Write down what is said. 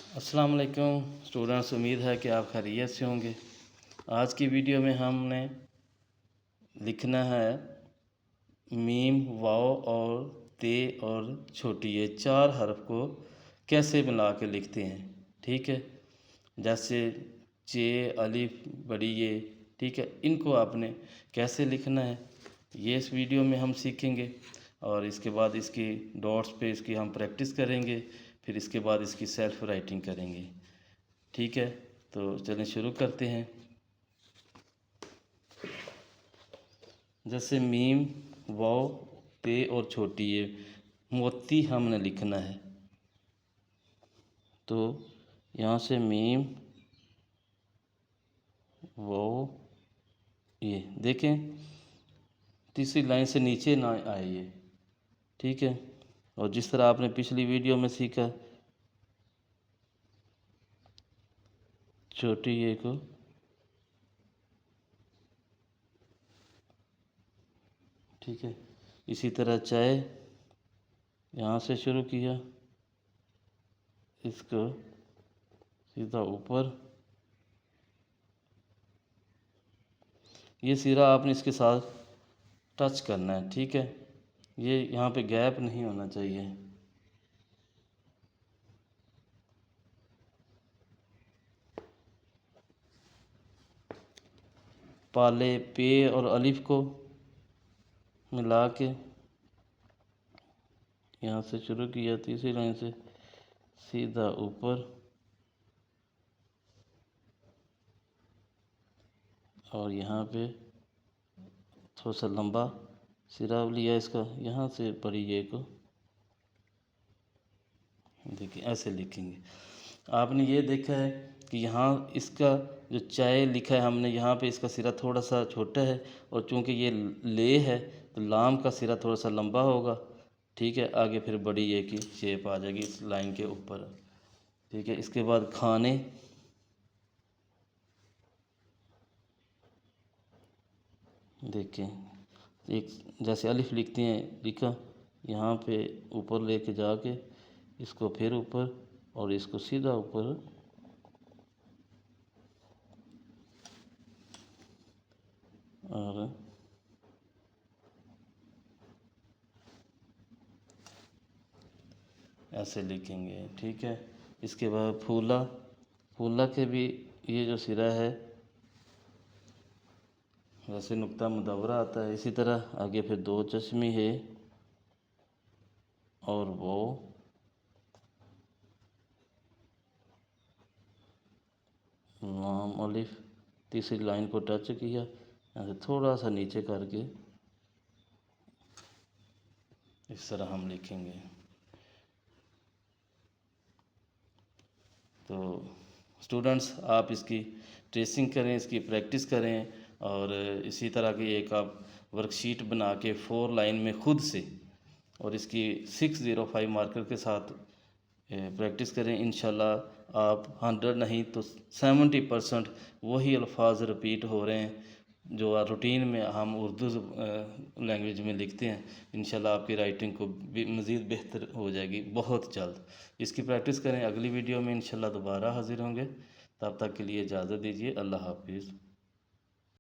अस्सलाम वालेकुम स्टूडेंट्स, उम्मीद है कि आप खैरियत से होंगे। आज की वीडियो में हमने लिखना है मीम, वाव और ते और छोटी ये चार हर्फ को कैसे मिला के लिखते हैं। ठीक है, जैसे चे, अलिफ, बड़ी ये, ठीक है, इनको आपने कैसे लिखना है ये इस वीडियो में हम सीखेंगे। और इसके बाद इसकी डॉट्स पे इसकी हम प्रैक्टिस करेंगे, फिर इसके बाद इसकी सेल्फ राइटिंग करेंगे। ठीक है, तो चलें शुरू करते हैं। जैसे मीम, वाव, ते और छोटी ये मोती हमने लिखना है। तो यहाँ से मीम, वाव, ये देखें तीसरी लाइन से नीचे ना आए ये। ठीक है, और जिस तरह आपने पिछली वीडियो में सीखा छोटी ये को ठीक है, इसी तरह चाय यहाँ से शुरू किया, इसको सीधा ऊपर, ये सिरा आपने इसके साथ टच करना है। ठीक है, ये यहाँ पे गैप नहीं होना चाहिए। पाले, पे और अलिफ को मिला के यहाँ से शुरू किया, तीसरी लाइन से सीधा ऊपर, और यहाँ पे थोड़ा सा लंबा सिरा लिया इसका, यहाँ से बड़ी ये को देखिए ऐसे लिखेंगे। आपने ये देखा है कि यहाँ इसका जो चाय लिखा है हमने, यहाँ पे इसका सिरा थोड़ा सा छोटा है, और चूंकि ये ले है तो लाम का सिरा थोड़ा सा लंबा होगा। ठीक है, आगे फिर बड़ी ये की शेप आ जाएगी इस लाइन के ऊपर। ठीक है, इसके बाद खाने, देखें एक जैसे अलिफ लिखते हैं, लिखा यहाँ पे ऊपर लेके जाके इसको फिर ऊपर और इसको सीधा ऊपर, और ऐसे लिखेंगे। ठीक है, इसके बाद फूला, फूला के भी ये जो सिरा है वैसे नुक्ता मुदव्वरा आता है, इसी तरह आगे फिर दो चश्मी है और वो लाम अलिफ, तीसरी लाइन को टच किया, यहाँ से थोड़ा सा नीचे करके इस तरह हम लिखेंगे। तो स्टूडेंट्स आप इसकी ट्रेसिंग करें, इसकी प्रैक्टिस करें, और इसी तरह की एक आप वर्कशीट बना के 4 लाइन में खुद से और इसकी 605 मार्कर के साथ प्रैक्टिस करें। इंशाल्लाह आप 100 नहीं तो 70% वही अल्फाज रिपीट हो रहे हैं जो रूटीन में हम उर्दू लैंग्वेज में लिखते हैं। इंशाल्लाह आपकी राइटिंग को भी मज़ीद बेहतर हो जाएगी बहुत जल्द। इसकी प्रैक्टिस करें। अगली वीडियो में इंशाल्लाह दोबारा हाज़िर होंगे, तब तक के लिए इजाज़त दीजिए। अल्लाह हाफिज़।